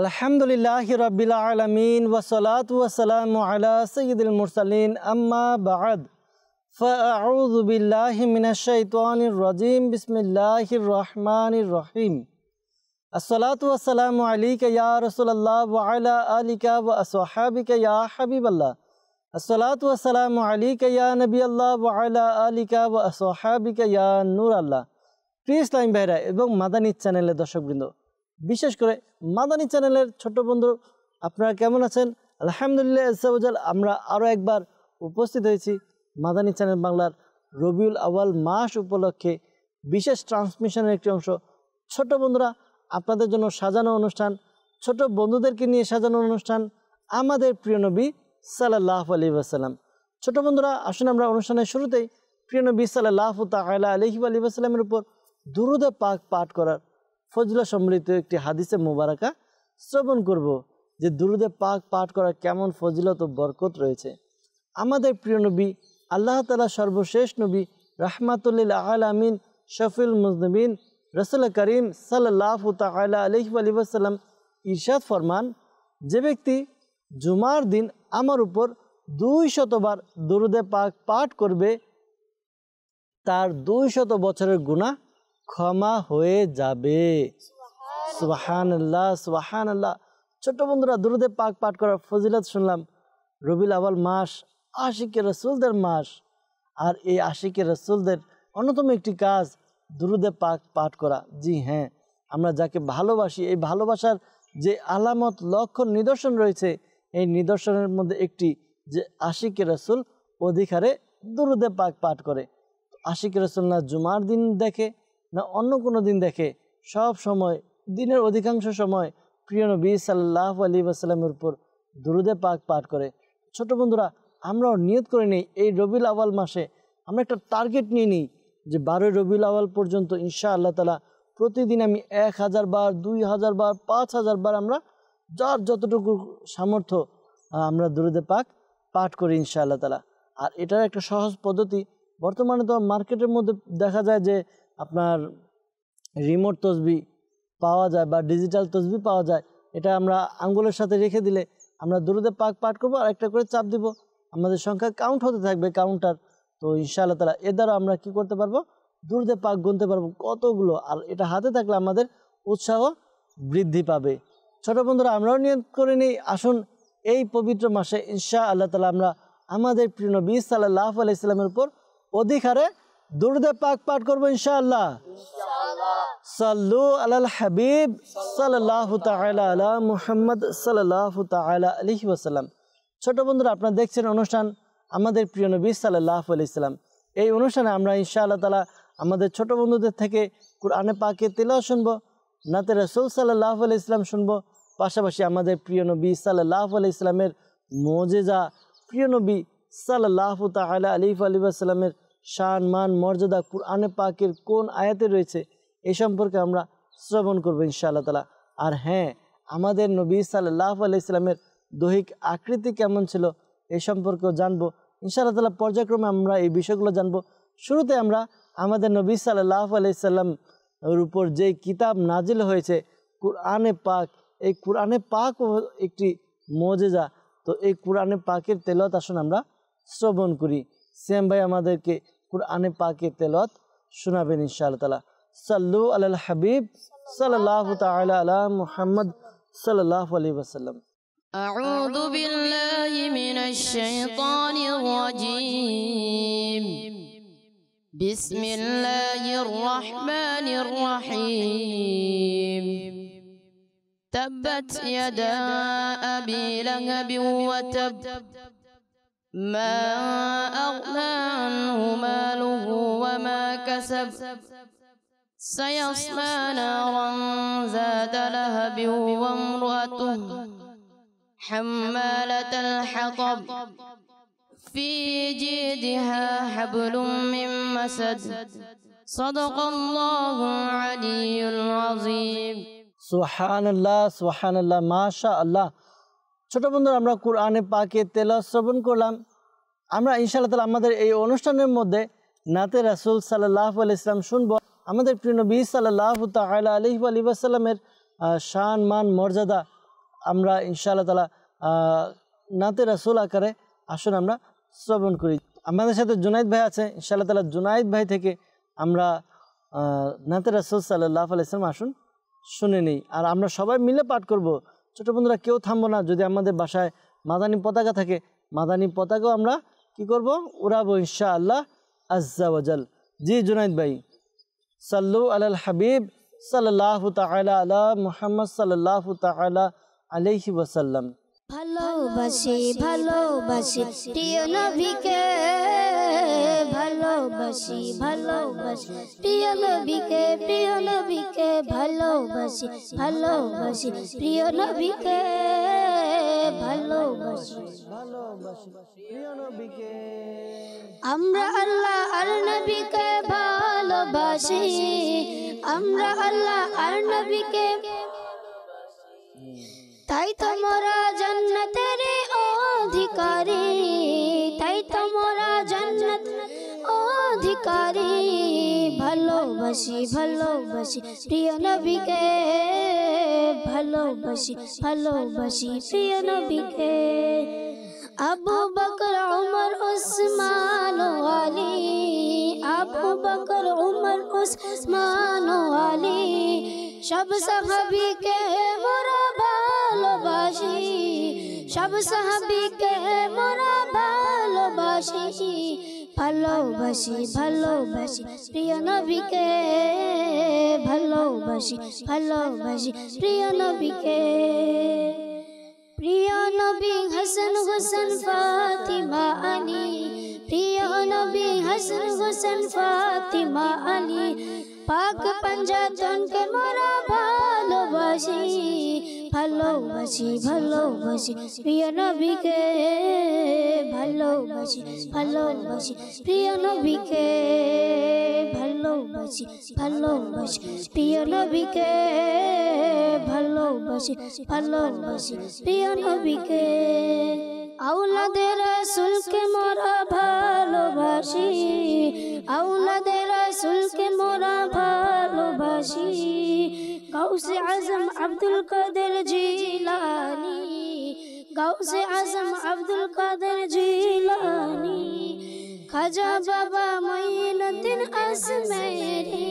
আলহামদুলিল্লাহি রাব্বিল আলামিন ওয়াসসালাতু ওয়াসসালামু আলা সাইয়্যিদিল মুরসালিন আম্মা বা'দ ফাআউযু বিল্লাহি মিনাশ শাইতানির রাজীম বিসমিল্লাহির রহমানির রহিম আসসালাতু ওয়াসসালামু আলাইকা ইয়া রাসূলুল্লাহ ওয়া আলা আলিকা ওয়া আসহাবিকা ইয়া হাবিবাল্লাহ আসসালাতু ওয়াসসালামু আলাইকা ইয়া নবিয়াল্লাহ ওয়া আলা আলিকা ওয়া আসহাবিকা ইয়া নূরাল্লাহ। প্রিয় ইসলামী ভাইরা এবং মাদানী চ্যানেলের দর্শকবৃন্দ, বিশেষ করে মাদানী চ্যানেলের ছোট বন্ধু, আপনারা কেমন আছেন? আলহামদুলিল্লাহ আজ্জাওয়াজাল আমরা আরও একবার উপস্থিত হয়েছি মাদানী চ্যানেল বাংলার রবিউল আউয়াল মাস উপলক্ষে বিশেষ ট্রান্সমিশনের একটি অংশ। ছোট বন্ধুরা, আপনাদের জন্য সাজানো অনুষ্ঠান, ছোট বন্ধুদেরকে নিয়ে সাজানো অনুষ্ঠান, আমাদের প্রিয় নবী সাল্লাল্লাহু আলাইহি ওয়াসাল্লাম। ছোট বন্ধুরা, আসুন আমরা অনুষ্ঠানের শুরুতেই প্রিয় নবী সাল্লাল্লাহু তাআলা আলাইহি ওয়াসাল্লামের উপর দুরূদে পাক পাঠ করার ফজিলত সম্মিলিত একটি হাদিসে মুবারাকা শ্রবণ করব, যে দুরূদে পাক পাঠ করার কেমন ফজিলত ও বরকত রয়েছে। আমাদের প্রিয় নবী, আল্লাহ তাআলা সর্বশেষ নবী, রাহমাতুল আলামিন, শফিউল মুজনিবিন, রাসূল করিম সাল্লাল্লাহু তাআলা আলাইহি ওয়াসাল্লাম ইরশাদ ফরমান, যে ব্যক্তি জুমার দিন আমার উপর 200 বার দুরূদে পাক পাঠ করবে, তার 200 বছরের গুনাহ ক্ষমা হয়ে যাবে। সুবহানাল্লাহ, সুবহানাল্লাহ। ছোট বন্ধুরা, দুরূদে পাক পাঠ করার ফজিলত শুনলাম। রবিউল আউয়াল মাস আশিকে রাসূলদের মাস, আর এই আশিকে রাসূলদের অন্যতম একটি কাজ দুরূদে পাক পাঠ করা। জি হ্যাঁ, আমরা যাকে ভালোবাসি, এই ভালোবাসার যে আলামত, লক্ষণ, নিদর্শন রয়েছে, এই নিদর্শনের মধ্যে একটি যে আশিকে রাসূল অধিক হারে দুরূদে পাক পাঠ করে। আশিকে রাসূল না জুমার দিন দেখে না অন্য কোনো দিন দেখে, সব সময়, দিনের অধিকাংশ সময় প্রিয় নবী সাল্লাল্লাহু আলাইহি ওয়াসাল্লামের উপর দুরূদে পাক পাঠ করে। ছোট বন্ধুরা, আমরাও নিয়ত করে নিই এই রবিউল আউয়াল মাসে আমরা একটা টার্গেট নিয়ে নিই যে 12 রবিউল আউয়াল পর্যন্ত ইনশাআল্লাহ তাআলা প্রতিদিন আমি 1000 বার, 2000 বার, 5000 বার আমরা যার যতটুকু সামর্থ্য আমরা দুরূদে পাক পাঠ করি ইনশাআল্লাহ তাআলা। আর এটার একটা সহজ পদ্ধতি, বর্তমানে তো মার্কেটের মধ্যে দেখা যায় যে আপনার রিমোট তসবিহ পাওয়া যায় বা ডিজিটাল তসবিহ পাওয়া যায়। এটা আমরা আঙ্গুলের সাথে রেখে দিলে আমরা দুরূদে পাক পাঠ করবো, আর একটা করে চাপ দিব, আমাদের সংখ্যা কাউন্ট হতে থাকবে, কাউন্টার। তো ইনশাআল্লাহ তাআলা এর দ্বারা আমরা কি করতে পারবো, দুরূদে পাক গুনতে পারবো কতগুলো। আর এটা হাতে থাকলে আমাদের উৎসাহ বৃদ্ধি পাবে। ছোট বন্ধুরা, আমরাও নিয়ত করে নিই, আসুন এই পবিত্র মাসে ইনশাআল্লাহ তাআলা আমরা আমাদের প্রিয় নবী সাল্লাল্লাহু আলাইহি ওয়াসাল্লামের উপর অধিক হারে দুরূদে পাক পাঠ করবো ইনশাআল্লাহ। সাল্লু আলাল হাবিব সাল্লাল্লাহু তাআলা আলা মুহাম্মদ সাল্লাল্লাহু তাআলা আলাইহি ওয়াসাল্লাম। ছোট বন্ধুরা, আপনারা দেখছেন অনুষ্ঠান আমাদের প্রিয় নবী সাল্লাল্লাহু আলাইহি ওয়াসাল্লাম। এই অনুষ্ঠানে আমরা ইনশাআল্লাহ তাআলা আমাদের ছোট বন্ধুদের থেকে কুরআনে পাকে তেলাওয়াত শুনবো, নাতে রাসূল সাল্লাল্লাহু আলাইহি ওয়াসাল্লাম শুনবো, পাশাপাশি আমাদের প্রিয় নবী সাল্লাল্লাহু আলাইহি ওয়াসাল্লামের মুজিজা, প্রিয় নবী সাল্লাল্লাহু তাআলা আলাইহি ওয়াসাল্লামের শান, মান, মর্যাদা কুরআনে পাকের কোন আয়াতে রয়েছে এই সম্পর্কে আমরা শ্রবণ করবো ইনশাআল্লাহ তাআলা। আর হ্যাঁ, আমাদের নবী সাল্লাল্লাহু আলাইহি ওয়াসাল্লামের দৈহিক আকৃতি কেমন ছিল এই সম্পর্কেও জানবো ইনশাআল্লাহ তাআলা। পর্যায়ক্রমে আমরা এই বিষয়গুলো জানবো। শুরুতে আমরা আমাদের নবী সাল্লাল্লাহু আলাইহি ওয়াসাল্লাম এর উপর যে কিতাব নাজিল হয়েছে কুরআনে পাক, এই কুরআনে পাক একটি মুজিজা। তো এই কুরআনে পাকের তেলাওয়াত আসুন আমরা শ্রবণ করি। সিয়াম ভাই আমাদেরকে কুরআনে পাকের তেলাওয়াত শোনাবেন ইনশাআল্লাহ তাআলা। সাল্লু আলাল হাবিব সাল্লাল্লাহু তাআলা আলা মুহাম্মদ সাল্লাল্লাহু আলাইহি ওয়াসাল্লাম। আউযু বিল্লাহি মিনাশ শাইতানির রাজীম। বিসমিল্লাহির রহমানির রহিম। তাব্বাত ইয়াদা আবি লাহাবিন ওয়া তাব মা আগনা আনহু মালুহু ওয়া মা কাসাব سيصلى نارا ذات لهب وامرأته حمالة الحطب في جيدها حبل من مسد صدق الله العلي العظيم। সুবহানাল্লাহ, সুবহানাল্লাহ, মাশাআল্লাহ। ছোট বন্ধুরা, আমরা কুরআনে পাকে তেলাওয়াত শ্রবণ করলাম। আমরা ইনশাআল্লাহ তাআলা আমাদের এই অনুষ্ঠানের মধ্যে নাতে রাসূল সাল্লাল্লাহু আলাইহি ওয়াসাল্লাম শুনবো। আমাদের প্রিয় নবী সাল্লাল্লাহু তাআলা আলাইহি ওয়াসাল্লামের শান, মান, মর্যাদা আমরা ইনশাআল্লাহ তাআলা নাতে রাসূল আকারে আসুন আমরা শ্রবণ করি। আমাদের সাথে জুনাইদ ভাই আছে, ইনশাআল্লাহ তাআলা জুনাইদ ভাই থেকে আমরা নাতে রাসূল সাল্লাল্লাহু আলাইহি ওয়াসাল্লাম আসুন শুনে নিই। আর আমরা সবাই মিলে পাঠ করব। ছোট বন্ধুরা কেউ থামবো না। যদি আমাদের বাসায় মাদানী পতাকা থাকে, মাদানী পতাকাও আমরা কি করব, উড়াবো ইনশাআল্লাহ আজ্জা ওয়াজাল। জি জুনাইদ ভাই, সাল্লু আলাল হাবিব সাল্লাল্লাহু তাআলা আলা মুহাম্মদ সাল্লাল্লাহু তাআলা আলাইহি ওয়াসাল্লাম। ভালোবাসি ভালোবাসি প্রিয় নবীকে, ভালোবাসি ভালোবাসি প্রিয় নবীকে, প্রিয় নবীকে ভালোবাসি, ভালোবাসি প্রিয় নবীকে, ভালোবাসি ভালোবাসি প্রিয় নবীকে। আমরা আল্লাহ আর নবীকে ভালোবাসি, আমরা আল্লাহ আর নবীকে, তাই তোমরা জান্নাতের অধিকারী, তাই তোমরা জান্নাত অধিকারী। ভালোবাসি ভালোবাসি প্রিয় নবীকে, ভালোবাসি ভালোবাসি প্রিয় নবীকে। আবু বকর উমর উসমান আলী, আবু বকর উমর উসমান আলী, সব সাহাবীকে মোরা ভালোবাসি, সব সাহাবীকে মোরা ভালোবাসি। ভালোবাসি ভালোবাসি প্রিয় নবীকে, ভালোবাসি ভালোবাসি প্রিয় নবীকে। প্রিয় নবী হাসান হোসেন ফাতিমা আলী, প্রিয় নবী হাসান হোসেন ফাতিমা আলী, পাক পঞ্জাতনকে মোরা ভালোবাসি, ভালোবাসি ভালোবাসি প্রিয় নবীকে, ভালোবাসি ভালোবাসি প্রিয় নবীকে, ভালোবাসি ভালোবাসি প্রিয় নবীকে, ভালোবাসি ভালোবাসি প্রিয় নবীকে। আওলাদে রাসূলকে মোরা ভালোবাসি, আওলাদে রাসূলকে মোরা ভালোবাসি। গাউসে আজম আব্দুল কাদের জিলানী, গাউসে আজম আব্দুল কাদের জিলানী, খাজা বাবা মঈনুদ্দিন আজমেরি।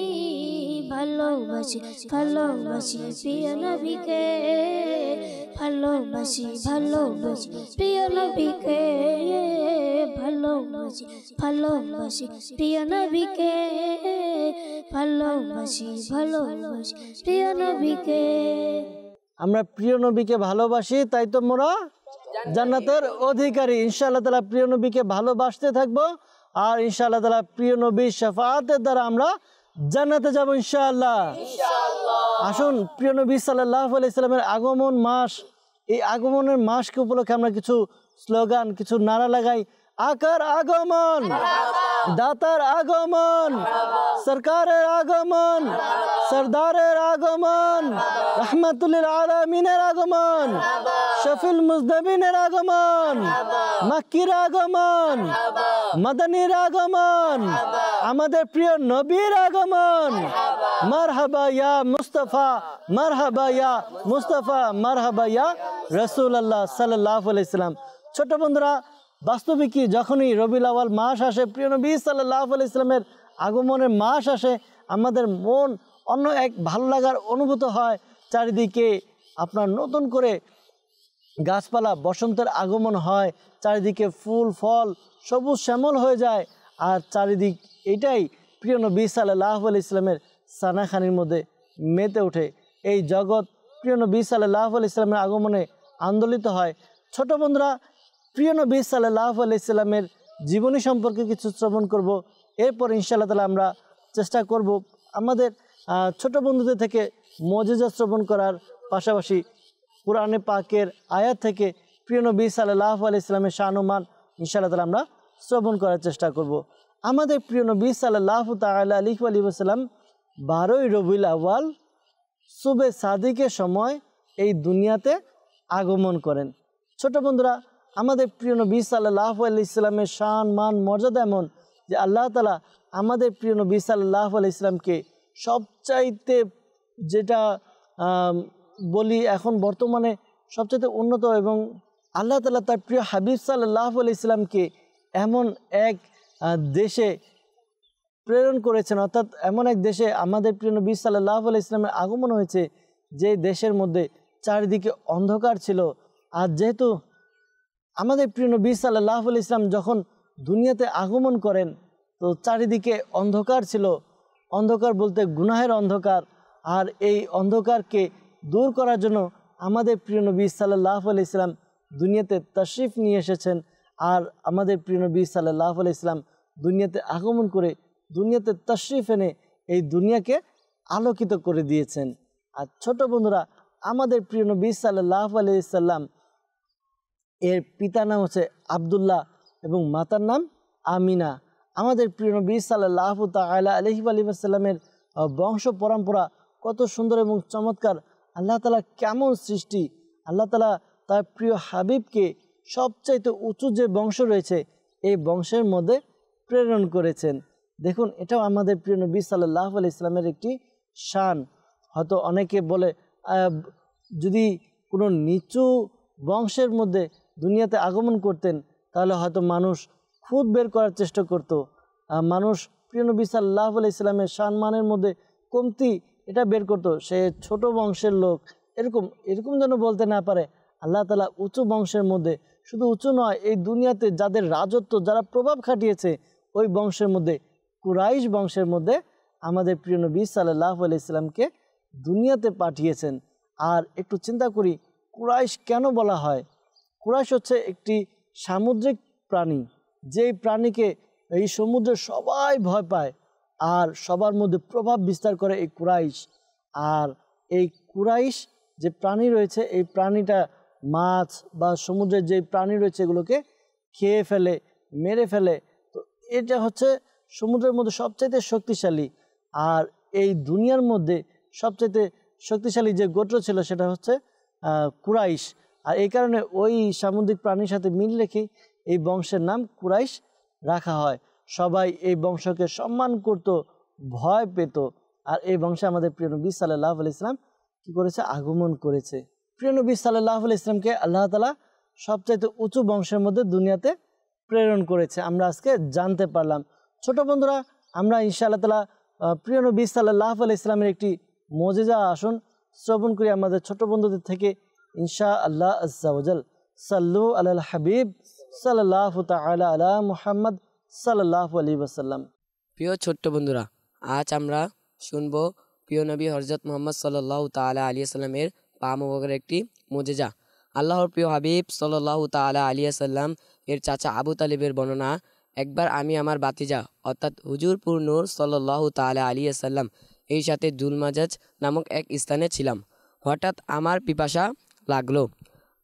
ভালোবাসি ভালোবাসি প্রিয় নবীকে, ভালোবাসি ভালোবাসি প্রিয় নবীকে, ভালোবাসি ভালোবাসি প্রিয় নবীকে, ভালোবাসি ভালোবাসি প্রিয় নবীকে। আমরা প্রিয় নবীকে ভালোবাসি, তাই তো মোরা জান্নাতের অধিকারী। ইনশাআল্লাহ তাআলা প্রিয় নবীকে ভালোবাসতে থাকবো, আর ইনশাআল্লাহ তাআলা প্রিয় নবীর শাফাআতের দ্বারা আমরা জান্নাতে যাব ইনশাআল্লাহ। আসুন, প্রিয় নবী সাল্লাল্লাহু আলাইহি সাল্লামের আগমন মাস, এই আগমনের মাসকে উপলক্ষে আমরা কিছু স্লোগান, কিছু নারা লাগাই। আকার আগমন, দাতার আগমন, সরকারের আগমন, সরদারের আগমন, রহমাতুল্লিল আলামিনের আগমন, শফিল মুজনবিনের আগমন, মাক্কির আগমন, মাদানীর আগমন, আমাদের প্রিয় নবীর আগমন। মারহাবা ইয়া মুস্তাফা, মারহাবা ইয়া মুস্তাফা, মারহাবা ইয়া রাসূলুল্লাহ সাল্লাল্লাহু আলাইহি সাল্লাম। ছোট বন্ধুরা, বাস্তবিকই যখনই রবিউল আউয়াল মাস আসে, প্রিয় নবী সাল্লাল্লাহু আলাইহি সাল্লামের আগমনের মাস আসে, আমাদের মন অন্য এক ভালো লাগার অনুভূত হয়। চারিদিকে আপনার নতুন করে গাছপালা, বসন্তের আগমন হয়, চারিদিকে ফুল ফল সবুজ শ্যামল হয়ে যায়। আর চারিদিক এটাই প্রিয় নবী সাল্লাল্লাহু আলাইহি সাল্লামের সানাখানির মধ্যে মেতে ওঠে। এই জগৎ প্রিয় নবী সাল্লাল্লাহু আলাইহি সাল্লামের আগমনে আন্দোলিত হয়। ছোট বন্ধুরা, প্রিয় নবী সাল্লাল্লাহু আলাইহি সাল্লামের জীবনী সম্পর্কে কিছু শ্রবণ করব। এরপর ইনশাআল্লাহ তাআলা আমরা চেষ্টা করব আমাদের ছোট বন্ধুদের থেকে মুজিজা শ্রবণ করার পাশাপাশি কোরআনে পাকের আয়াত থেকে প্রিয় নবী সাল্লাল্লাহু আলাইহি সাল্লামের শান-ও-মান ইনশাআল্লাহ তাআলা আমরা শ্রবণ করার চেষ্টা করব। আমাদের প্রিয় নবী সাল্লাল্লাহু তাআলা আলাইহি ওয়াসাল্লাম 12ই রবিউল আউয়াল সুবে সাদিকের সময় এই দুনিয়াতে আগমন করেন। ছোট বন্ধুরা, আমাদের প্রিয় নবী সাল্লাল্লাহু আলাইহি সাল্লামের শান মান মর্যাদা এমন যে আল্লাহ তাআলা আমাদের প্রিয় নবী সাল্লাল্লাহু আলাইহি সাল্লামকে সবচাইতে যেটা বলি এখন বর্তমানে সবচেয়ে উন্নত এবং আল্লাহ তাআলা তার প্রিয় হাবিব সাল্লাল্লাহু আলাইহি সাল্লামকে এমন এক দেশে প্রেরণ করেছেন, অর্থাৎ এমন এক দেশে আমাদের প্রিয় নবী সাল্লাল্লাহু আলাইহি সাল্লামের আগমন হয়েছে যে দেশের মধ্যে চারিদিকে অন্ধকার ছিল। আর যেহেতু আমাদের প্রিয় নবী সাল্লাল্লাহু আলাইহি সাল্লাম যখন দুনিয়াতে আগমন করেন তো চারিদিকে অন্ধকার ছিল, অন্ধকার বলতে গুনাহের অন্ধকার। আর এই অন্ধকারকে দূর করার জন্য আমাদের প্রিয় নবী সাল্লাল্লাহু আলাইহি সাল্লাম দুনিয়াতে তাশরিফ নিয়ে এসেছেন। আর আমাদের প্রিয় নবী সাল্লাল্লাহু আলাইহি সাল্লাম দুনিয়াতে আগমন করে দুনিয়াতে তাশরিফ এনে এই দুনিয়াকে আলোকিত করে দিয়েছেন। আর ছোট বন্ধুরা, আমাদের প্রিয় নবী সাল্লাল্লাহু আলাইহি সাল্লাম এর পিতার নাম হচ্ছে আব্দুল্লাহ এবং মাতার নাম আমিনা। আমাদের প্রিয় নবী সাল্লাল্লাহু তাআলা আলাইহি ওয়া সাল্লামের বংশ পরম্পরা কত সুন্দর এবং চমৎকার। আল্লাহ তাআলা কেমন সৃষ্টি! আল্লাহ তাআলা তার প্রিয় হাবিবকে সবচাইতে উঁচু যে বংশ রয়েছে এই বংশের মধ্যে প্রেরণ করেছেন। দেখুন, এটাও আমাদের প্রিয় নবী সাল্লাল্লাহু আলাইহি সাল্লামের একটি শান। হয়তো অনেকে বলে যদি কোনো নিচু বংশের মধ্যে দুনিয়াতে আগমন করতেন তাহলে হয়তো মানুষ খুদ বের করার চেষ্টা করত, মানুষ প্রিয় নবী সাল্লাল্লাহু আলাইহি সাল্লামের সম্মানের মধ্যে কমতি এটা বের করত, সে ছোট বংশের লোক, এরকম যেন বলতে না পারে। আল্লাহ তাআলা উঁচু বংশের মধ্যে, শুধু উঁচু নয়, এই দুনিয়াতে যাদের রাজত্ব, যারা প্রভাব খাটিয়েছে ওই বংশের মধ্যে, কুরাইশ বংশের মধ্যে আমাদের প্রিয় নবী সাল্লাল্লাহু আলাইহি সাল্লামকে দুনিয়াতে পাঠিয়েছেন। আর একটু চিন্তা করি, কুরাইশ কেন বলা হয়? কুরাইশ হচ্ছে একটি সামুদ্রিক প্রাণী, যেই প্রাণীকে এই সমুদ্রে সবাই ভয় পায় আর সবার মধ্যে প্রভাব বিস্তার করে এই কুরাইশ। আর এই কুরাইশ যে প্রাণী রয়েছে, এই প্রাণীটা মাছ বা সমুদ্রের যে প্রাণী রয়েছে এগুলোকে খেয়ে ফেলে, মেরে ফেলে। তো এটা হচ্ছে সমুদ্রের মধ্যে সবচাইতে শক্তিশালী। আর এই দুনিয়ার মধ্যে সবচাইতে শক্তিশালী যে গোত্র ছিল সেটা হচ্ছে কুরাইশ। আর এই কারণে ওই সামুদ্রিক প্রাণীর সাথে মিল রেখে এই বংশের নাম কুরাইশ রাখা হয়। সবাই এই বংশকে সম্মান করত, ভয় পেত। আর এই বংশে আমাদের প্রিয় নবী সাল্লাল্লাহু আলাইহি সাল্লাম কি করেছে? আগমন করেছে। প্রিয় নবী সাল্লাল্লাহু আলাইহি সাল্লামকে আল্লাহ তাআলা সবচাইতে উঁচু বংশের মধ্যে দুনিয়াতে প্রেরণ করেছে, আমরা আজকে জানতে পারলাম। ছোট বন্ধুরা, আমরা ইনশাআল্লাহ তাআলা প্রিয় নবী সাল্লাল্লাহু আলাইহি সাল্লামের একটি মুজিজা আসুন শ্রবণ করি আমাদের ছোট বন্ধুদের থেকে ইনশাআল্লাহ আজ্জা ওয়া জাল। সাল্লু আলাল হাবিব সাল্লাল্লাহু তাআলা আলা মুহাম্মদ সাল্লাল্লাহু আলাইহি ওয়াসাল্লাম। প্রিয় ছোট্ট বন্ধুরা, আজ আমরা শুনবো প্রিয় নবী হযরত মুহাম্মদ সাল্লাল্লাহু তাআলা আলাইহি সাল্লামের পা মোবারকের একটি মুজিজা। আল্লাহর প্রিয় হাবিব সাল্লাল্লাহু তাআলা আলাইহি সাল্লাম এর চাচা আবু তালিবের বর্ণনা, একবার আমি আমার বাতিজা অর্থাৎ হুজুর পুর নূর সাল্লাল্লাহু তাআলা আলাইহি সাল্লাম এই সাথে দুলমাজাজ নামক এক স্থানে ছিলাম। হঠাৎ আমার পিপাসা লাগলো।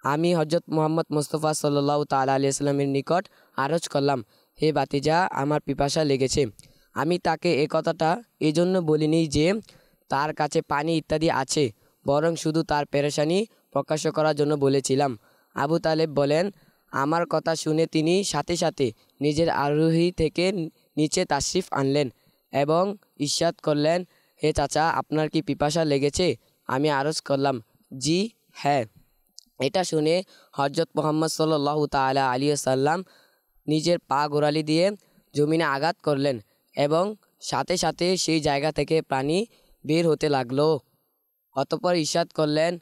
আমি হযরত মুহাম্মদ মুস্তাফা সাল্লাল্লাহু তাআলা আলাইহি সাল্লামের নিকট আরজ করলাম, হে বাতিজা, আমার পিপাসা লেগেছে। আমি তাকে এ কথাটা এজন্য বলিনি যে তার কাছে পানি ইত্যাদি আছে, বরং শুধু তার পেরেশানি প্রকাশ করার জন্য বলেছিলাম। আবু তালেব বলেন, আমার কথা শুনে তিনি সাথে সাথে নিজের আরোহী থেকে নিচে তাশরিফ আনলেন এবং ইরশাদ করলেন, হে চাচা, আপনার কি পিপাসা লেগেছে? আমি আরজ করলাম, জি হ্যাঁ। এটা শুনে হযরত মুহাম্মদ সাল্লাল্লাহু তাআলা আলাইহি সাল্লাম নিজের পা গোড়ালি দিয়ে জমিনে আঘাত করলেন এবং সাথে সাথে সেই জায়গা থেকে পানি বের হতে লাগলো। অতঃপর ইরশাদ করলেন,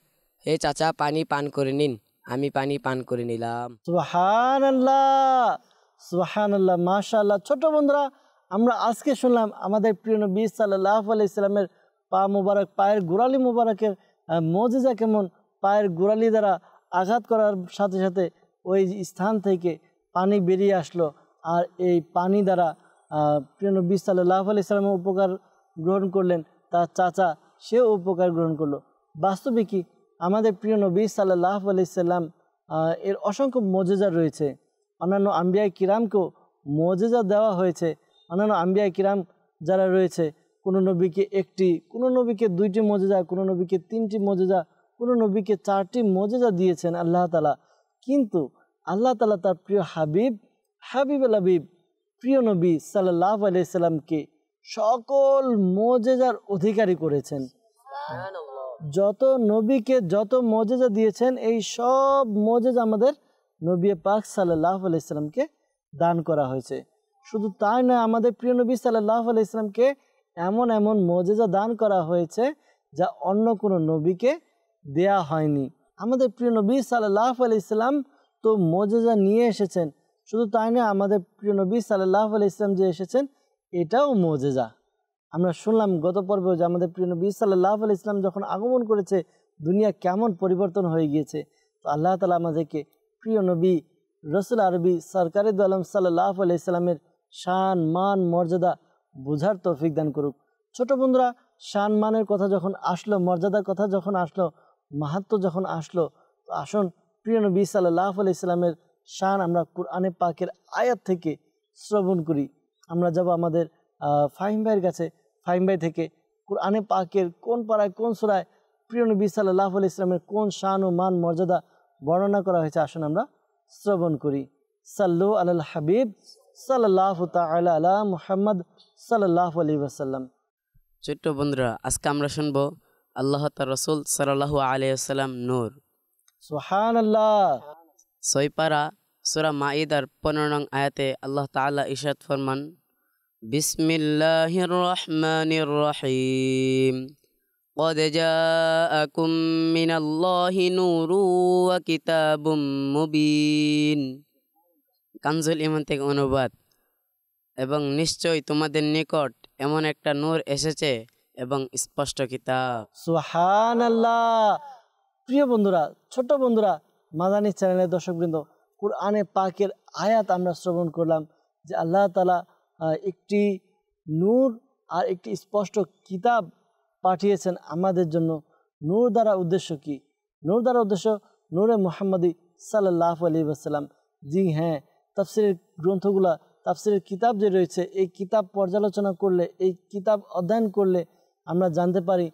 হে চাচা, পানি পান করে নিন। আমি পানি পান করে নিলাম। সুবহানাল্লাহ, সুবহানাল্লাহ, মাশাআল্লাহ। ছোট বন্ধুরা, আমরা আজকে শুনলাম আমাদের প্রিয় নবী সাল্লাল্লাহু আলাইহি সাল্লামের পা মোবারক, পায়ের গোড়ালি মোবারকের মুজিজা কেমন। পায়ের গোড়ালি দ্বারা আঘাত করার সাথে সাথে ওই স্থান থেকে পানি বেরিয়ে আসলো। আর এই পানি দ্বারা প্রিয় নবী সাল্লাল্লাহু আলাইহি সাল্লাম উপকার গ্রহণ করলেন, তার চাচা সেও উপকার গ্রহণ করলো। বাস্তবে কি আমাদের প্রিয় নবী সাল্লাল্লাহু আলাইহি সাল্লাম এর অসংখ্য মুজিজা রয়েছে। অন্যান্য আম্বিয়া কিরামকেও মুজিজা দেওয়া হয়েছে। অন্যান্য আম্বিয়া কিরাম যারা রয়েছে, কোনো নবীকে একটি, কোনো নবীকে দুইটি মুজিজা, কোনো নবীকে তিনটি মুজিজা, কোনো নবীকে চারটি মুজিজা দিয়েছেন আল্লাহ তাআলা। কিন্তু আল্লাহ তাআলা তার প্রিয় হাবিবুল হাবিব প্রিয় নবী সাল্লাল্লাহু আলাইহি সাল্লামকে সকল মুজিজার অধিকারী করেছেন। যত নবীকে যত মজেজা দিয়েছেন এই সব মজেজা আমাদের নবী পাক সাল্লাল্লাহু আলাইহি সাল্লামকে দান করা হয়েছে। শুধু তাই নয়, আমাদের প্রিয় নবী সাল্লাল্লাহু আলাইহি সাল্লামকে এমন এমন মজেজা দান করা হয়েছে যা অন্য কোনো নবীকে দেয়া হয়নি। আমাদের প্রিয় নবী সাল্লাল্লাহু আলাইহি সাল্লাম তো মজেজা নিয়ে এসেছেন, শুধু তাই নয়, আমাদের প্রিয় নবী সাল্লাল্লাহু আলাইহি সাল্লাম যে এসেছেন এটাও মজেজা। আমরা শুনলাম গত পর্বে যে আমাদের প্রিয় নবী সাল্লাল্লাহু আলাইহি সাল্লাম যখন আগমন করেছে দুনিয়া কেমন পরিবর্তন হয়ে গিয়েছে। তো আল্লাহ তাআলা আমাদেরকে প্রিয় নবী রসুল আরবি সরকারে দু আলম সাল্লাল্লাহু আলাইহি সাল্লামের শান মান মর্যাদা বোঝার তৌফিক দান করুক। ছোট বন্ধুরা, শান মানের কথা যখন আসলো, মর্যাদার কথা যখন আসলো, মাহাত্ম্য যখন আসলো, তো আসুন প্রিয় নবী সাল্লাল্লাহু আলাইহি সাল্লামের শান আমরা কোরআনে পাকের আয়াত থেকে শ্রবণ করি। আমরা যাব আমাদের ফাহিম ভাইয়ের কাছে। ফাহিম ভাই থেকে কোরআনে পাকের কোন পাড়ায় কোন সূরায় প্রিয় নবী সাল্লাল্লাহু আলাইহি সাল্লামের কোন শান ও মান মর্যাদা বর্ণনা করা হয়েছে আসুন আমরা শ্রবণ করি। সাল্লু আলাল হাবিব সাল্লাল্লাহু তাআলা আলা মুহাম্মদ সাল্লাল্লাহু আলাইহি ওয়াসাল্লাম। ছোট্ট বন্ধুরা, আজকে আমরা শুনবো আল্লাহ তার রসুল সাল্লাল্লাহু আলাইহি ওয়াসাল্লাম নূর। সুবহানাল্লাহ। 6 পারা সূরা মাইদার 15 নং আয়াতে আল্লাহ তাআলা ইরশাদ ফরমান, বিসমিল্লাহির রহমানির রহিম, قد جاءكم من الله نور وكتاب مبين। কানজুল ইমান থেকে অনুবাদ। এবং নিশ্চয় তোমাদের নিকট এমন একটা নূর এসেছে এবং স্পষ্ট কিতাব। সুবহানাল্লাহ। প্রিয় বন্ধুরা, ছোট বন্ধুরা, মাদানী চ্যানেলের দর্শকবৃন্দ, কোরআনে পাকের আয়াত আমরা শ্রবণ করলাম যে আল্লাহ তাআলা একটি নূর আর একটি স্পষ্ট কিতাব পাঠিয়েছেন আমাদের জন্য। নূর দ্বারা উদ্দেশ্য কি? নূর দ্বারা উদ্দেশ্য নূরে মুহাম্মদী সাল্লাল্লাহু আলাইহি ওয়াসাল্লাম। জি হ্যাঁ, তাফসীরের গ্রন্থগুলা, তাফসীরের কিতাব যে রয়েছে, এই কিতাব পর্যালোচনা করলে, এই কিতাব অধ্যয়ন করলে আমরা জানতে পারি,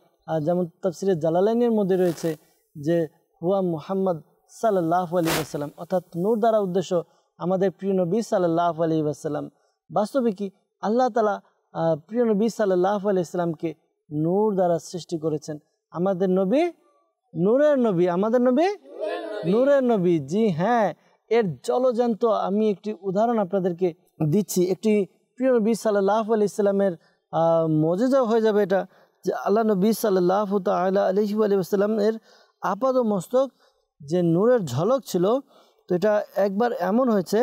যেমন তাফসীরে জালালাইনের মধ্যে রয়েছে যে হুয়া মুহাম্মদ সাল্লাল্লাহু আলাইহি ওয়াসাল্লাম, অর্থাৎ নূর দ্বারা উদ্দেশ্য আমাদের প্রিয় নবী সাল্লাল্লাহু আলাইহি ওয়াসাল্লাম। বাস্তবে কি আল্লাহ তাআলা প্রিয় নবী সাল্লাল্লাহু আলাইহি ওয়াসাল্লামকে নূর দ্বারা সৃষ্টি করেছেন। আমাদের নবী নূরের নবী, আমাদের নবী নূরের নবী। জি হ্যাঁ, এর জলজান্ত আমি একটি উদাহরণ আপনাদেরকে দিচ্ছি। একটি প্রিয় নবী সাল্লাল্লাহু আলাইহি ওয়াসাল্লামের মুজিজা হয়ে যাবে এটা, যে আল্লাহ নবী সাল্লাল্লাহু তাআলা আলাইহি ওয়াসাল্লামের আপাদ মস্তক যে নূরের ঝলক ছিল, তো এটা একবার এমন হয়েছে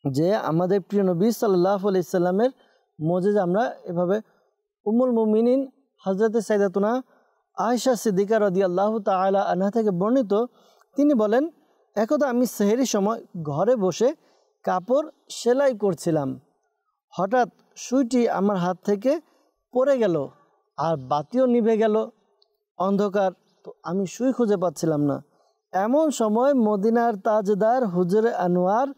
যে আমাদের প্রিয় নবী সাল্লাল্লাহু আলাইহি ওয়াসাল্লামের মুজিজা আমরা এভাবে উম্মুল মুমিনিন হযরতে সাইয়্যিদাতুনা আয়েশা সিদ্দিকা রাদিয়াল্লাহু তাআলা আনহা থেকে বর্ণিত, তিনি বলেন, একদা আমি সেহরির সময় ঘরে বসে কাপড় সেলাই করছিলাম, হঠাৎ সুইটি আমার হাত থেকে পড়ে গেল আর বাতিও নিভে গেল, অন্ধকার, তো আমি সুই খুঁজে পাচ্ছিলাম না। এমন সময় মদিনার তাজদার হুজুরে আনোয়ার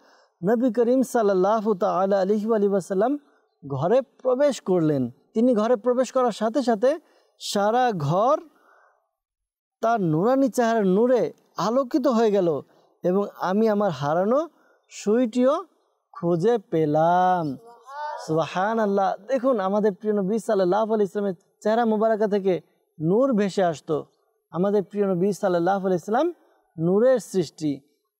নবী করিম সাল্লাল্লাহু তাআলা আলাইহি ওয়াসাল্লাম ঘরে প্রবেশ করলেন। তিনি ঘরে প্রবেশ করার সাথে সাথে সারা ঘর তার নূরানি চেহারার নূরে আলোকিত হয়ে গেল এবং আমি আমার হারানো সুইটিও খুঁজে পেলাম। সুবহানাল্লাহ। দেখুন, আমাদের প্রিয় নবী সাল্লাল্লাহু আলাইহি ওয়াসাল্লামের চেহারা মুবারাকা থেকে নূর ভেসে আসতো। আমাদের প্রিয় নবী সাল্লাল্লাহু আলাইহি ওয়াসাল্লাম নূরের সৃষ্টি।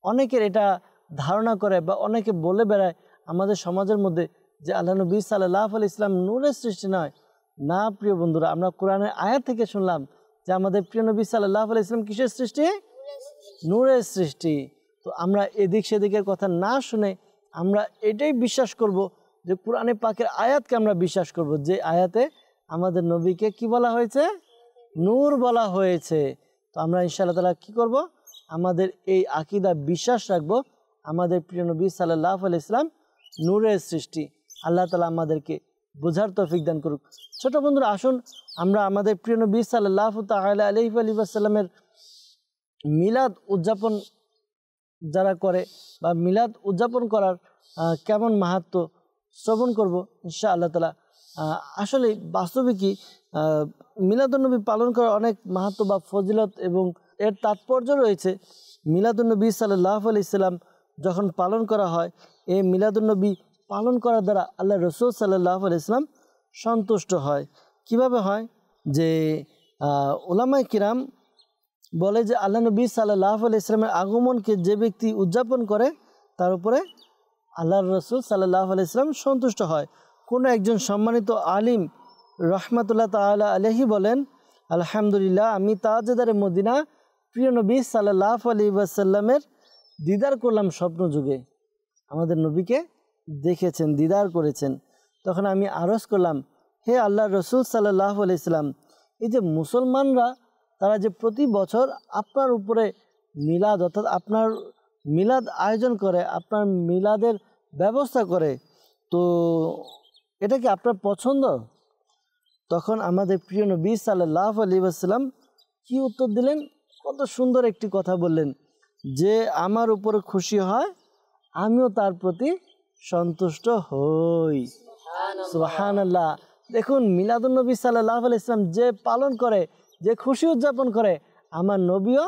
অনেকের এটা ধারণা করে বা অনেকে বলে বেড়ায় আমাদের সমাজের মধ্যে যে আল্লাহ নবী সাল্লাল্লাহু আলাইহি ওয়াসাল্লাম নূরের সৃষ্টি নয়। না প্রিয় বন্ধুরা, আমরা কোরআনের আয়াত থেকে শুনলাম যে আমাদের প্রিয় নবী সাল্লাল্লাহু আলাইহি ওয়াসাল্লাম কিসের সৃষ্টি? নূরের সৃষ্টি। তো আমরা এদিক সেদিকের কথা না শুনে আমরা এটাই বিশ্বাস করব যে কোরআনে পাকের আয়াতকে আমরা বিশ্বাস করব, যে আয়াতে আমাদের নবীকে কি বলা হয়েছে? নূর বলা হয়েছে। তো আমরা ইনশাআল্লাহ তাআলা কি করব? আমাদের এই আকীদা বিশ্বাস রাখবো আমাদের প্রিয় নবী সাল্লাল্লাহু আলাইহি ওয়াসাল্লাম নূরের সৃষ্টি। আল্লাহ তাআলা আমাদেরকে বোঝার তৌফিক দান করুক। ছোট বন্ধুরা, আসুন আমরা আমাদের প্রিয় নবী সাল্লাল্লাহু তাআলা আলাইহি ওয়াসাল্লামের মিলাদ উদযাপন যারা করে বা মিলাদ উদযাপন করার কেমন মাহাত্ম্য শ্রবণ করব ইনশাআল্লাহ তাআলা। আসলে বাস্তবে কি মিলাদুন্নবী পালন করার অনেক মাহাত্ম্য বা ফজিলত এবং এর তাৎপর্য রয়েছে। মিলাদুন্নবী সাল্লাল্লাহু আলাইহি সাল্লাম যখন পালন করা হয়, এই মিলাদুন্নবী পালন করার দ্বারা আল্লাহ রসুল সাল্লাল্লাহু আলাইহি সাল্লাম সন্তুষ্ট হয়। কিভাবে হয়? যে উলামায়ে কিরাম বলে যে আল্লাহ নবী সাল্লাল্লাহু আলাইহি ওয়াসাল্লামের আগমনকে যে ব্যক্তি উদযাপন করে তার উপরে আল্লাহর রসুল সাল্লাল্লাহু আলাইহি ওয়াসাল্লাম সন্তুষ্ট হয়। কোনো একজন সম্মানিত আলিম রহমাতুল্লাহ তাআলা আলাইহি বলেন, আলহামদুলিল্লাহ, আমি তাজদারে মদিনা প্রিয় নবী সাল্লাল্লাহু আলাইহি ওয়াসাল্লামের দিদার করলাম স্বপ্ন যুগে। আমাদের নবীকে দেখেছেন, দিদার করেছেন। তখন আমি আরজ করলাম, হে আল্লাহর রসুল সাল্লাল্লাহু আলাইহি ওয়াসাল্লাম, এই যে মুসলমানরা তারা যে প্রতি বছর আপনার উপরে মিলাদ অর্থাৎ আপনার মিলাদ আয়োজন করে, আপনার মিলাদের ব্যবস্থা করে, তো এটা কি আপনার পছন্দ? তখন আমাদের প্রিয় নবী সাল্লাল্লাহু আলাইহি ওয়াসাল্লাম কি উত্তর দিলেন? কত সুন্দর একটি কথা বললেন, যে আমার উপরে খুশি হয় আমিও তার প্রতি সন্তুষ্ট হই। সুবহানাল্লাহ। দেখুন, মিলাদুন নবী সাল্লাল্লাহু আলাইহি ওয়াসাল্লাম যে পালন করে, যে খুশি উদযাপন করে, আমার নবীও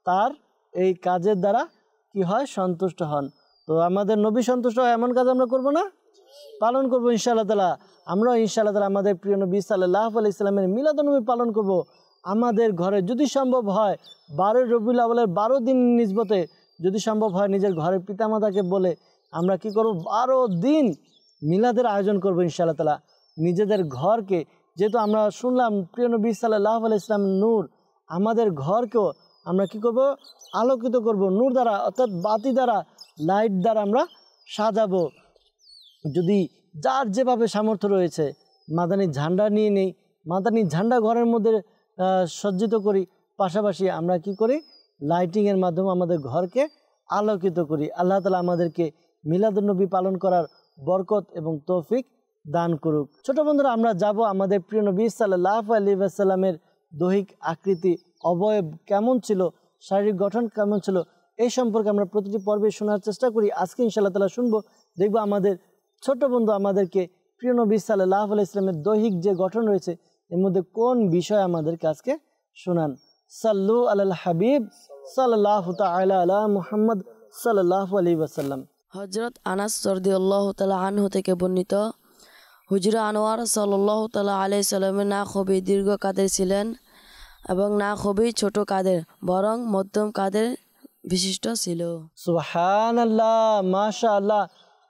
তার এই কাজের দ্বারা কি হয়? সন্তুষ্ট হন। তো আমাদের নবী সন্তুষ্ট হয় এমন কাজ আমরা করব না? পালন করবো ইনশাআল্লাহ তাআলা। আমরাও ইনশাআল্লাহ তাআলা আমাদের প্রিয় নবী সাল্লাল্লাহু আলাইহি ওয়াসাল্লামের মিলাদুন নবী পালন করব। আমাদের ঘরে যদি সম্ভব হয় 12 রবিউল আউয়ালের 12 দিন নিসবতে যদি সম্ভব হয় নিজের ঘরের পিতামাতাকে বলে আমরা কি করব? 12 দিন মিলাদের আয়োজন করব ইনশাআল্লাহ তাআলা। নিজেদের ঘরকে, যেহেতু আমরা শুনলাম প্রিয় নবী সাল্লাল্লাহু আলাইহি ওয়াসাল্লাম নূর, আমাদের ঘরকেও আমরা কি করব? আলোকিত করব নূর দ্বারা, অর্থাৎ বাতি দ্বারা, লাইট দ্বারা আমরা সাজাবো। যদি যার যেভাবে সামর্থ্য রয়েছে মাদানী ঝান্ডা নিয়ে নেই, মাদানী ঝান্ডা ঘরের মধ্যে সজ্জিত করি, পাশাপাশি আমরা কি করি? লাইটিংয়ের মাধ্যমে আমাদের ঘরকে আলোকিত করি। আল্লাহ তাআলা আমাদেরকে মিলাদুন নবী পালন করার বরকত এবং তৌফিক দান করুক। ছোট বন্ধুরা, আমরা যাব আমাদের প্রিয় নবী সাল্লাল্লাহু আলাইহি ওয়াসাল্লামের দৈহিক আকৃতি, অবয়ব কেমন ছিল, শারীরিক গঠন কেমন ছিল, এই সম্পর্কে আমরা প্রতিটি পর্বে শোনার চেষ্টা করি। আজকে ইনশাআল্লাহ তাআলা শুনবো, দেখবো আমাদের ছোট বন্ধু আমাদেরকে প্রিয় নবী সাল্লাল্লাহু আলাইহি ওয়াসাল্লামের দৈহিক যে গঠন রয়েছে এর মধ্যে কোন বিষয় আমাদেরকে আজকে শোনান। সাল্লু আলাল হাবিব সাল্লাল্লাহু তাআলা আলা মুহাম্মদ সাল্লাল্লাহু আলাইহি ওয়াসাল্লাম। হযরত আনাস রাদিয়াল্লাহু তাআলা আনহু থেকে বর্ণিত, হুজুর আনোয়ার সাল্লাল্লাহু তাআলা আলাইহি সাল্লামের না খুবই দীর্ঘ কাদের ছিলেন এবং না খুবই ছোট কাদের, বরং মধ্যম কাদের বিশিষ্ট ছিল। সুবহানাল্লাহ, মাশাআল্লাহ।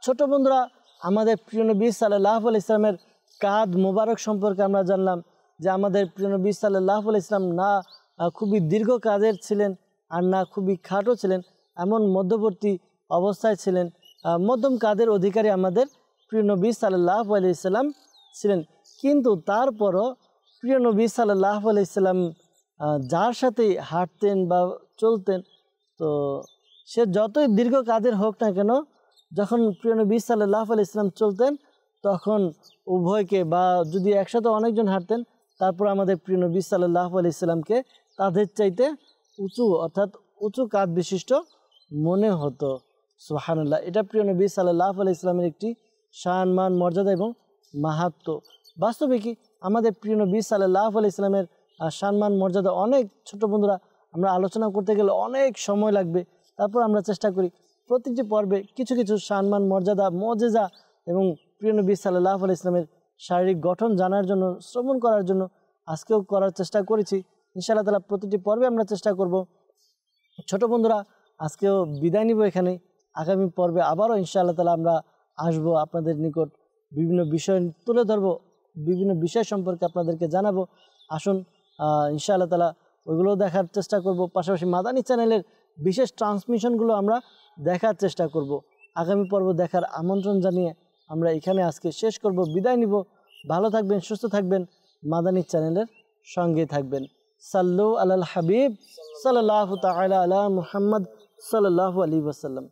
ছোট বন্ধুরা, আমাদের প্রিয় নবী সাল্লাল্লাহু আলাইহি ওয়াসাল্লামের কাঁধ মোবারক সম্পর্কে আমরা জানলাম যে আমাদের প্রিয় নবী সাল্লাল্লাহু আলাইহি ওয়াসাল্লাম না খুবই দীর্ঘ কাদের ছিলেন আর না খুবই খাটো ছিলেন, এমন মধ্যবর্তী অবস্থায় ছিলেন। মধ্যম কাদের অধিকারী আমাদের প্রিয় নবী সাল্লাল্লাহু আলাইহি ওয়াসাল্লাম ছিলেন। কিন্তু তারপরও প্রিয় নবী সাল্লাল্লাহু আলাইহি ওয়াসাল্লাম যার সাথে হাঁটতেন বা চলতেন, তো সে যতই দীর্ঘ কাদের হোক না কেন, যখন প্রিয় নবী সাল্লাল্লাহু আলাইহি ওয়াসাল্লাম চলতেন তখন উভয়কে, বা যদি একসাথে অনেকজন হাঁটতেন, তারপর আমাদের প্রিয় নবী সাল্লাল্লাহু আলাইহি ওয়াসাল্লামকে তাদের চাইতে উঁচু, অর্থাৎ উঁচু কাঁধ বিশিষ্ট মনে হতো। সুবহানাল্লাহ। এটা প্রিয় নবী সাল্লাল্লাহু আলাইহি ওয়াসাল্লামের একটি শান, মান, মর্যাদা এবং মাহাত্ম্য। বাস্তবে কি আমাদের প্রিয় নবী সাল্লাল্লাহু আলাইহি ওয়াসাল্লামের সম্মান মর্যাদা অনেক। ছোট বন্ধুরা, আমরা আলোচনা করতে গেলে অনেক সময় লাগবে, তারপর আমরা চেষ্টা করি প্রতিটি পর্বে কিছু কিছু সম্মান মর্যাদা, মুজিজা এবং প্রিয় নবী সাল্লাল্লাহু আলাইহি ওয়াসাল্লামের শারীরিক গঠন জানার জন্য, শ্রবণ করার জন্য আজকেও করার চেষ্টা করেছি। ইনশাআল্লাহ তাআলা প্রতিটি পর্বে আমরা চেষ্টা করব। ছোট বন্ধুরা, আজকেও বিদায় নিব এখানে। আগামী পর্বে আবারও ইনশাআল্লাহ তাআলা আমরা আসবো, আপনাদের নিকট বিভিন্ন বিষয় তুলে ধরবো, বিভিন্ন বিষয় সম্পর্কে আপনাদেরকে জানাবো। আসুন ইনশাআল্লাহ তাআলা ওইগুলো দেখার চেষ্টা করব, পাশাপাশি মাদানী চ্যানেলের বিশেষ ট্রান্সমিশনগুলো আমরা দেখার চেষ্টা করব। আগামী পর্ব দেখার আমন্ত্রণ জানিয়ে আমরা এখানে আজকে শেষ করব, বিদায় নিব। ভালো থাকবেন, সুস্থ থাকবেন, মাদানী চ্যানেলের সঙ্গে থাকবেন। সাল্লু আলাল হাবিব সাল্লাল্লাহু তাআলা আলা মুহাম্মদ সাল্লাল্লাহু আলাইহি ওয়াসাল্লাম।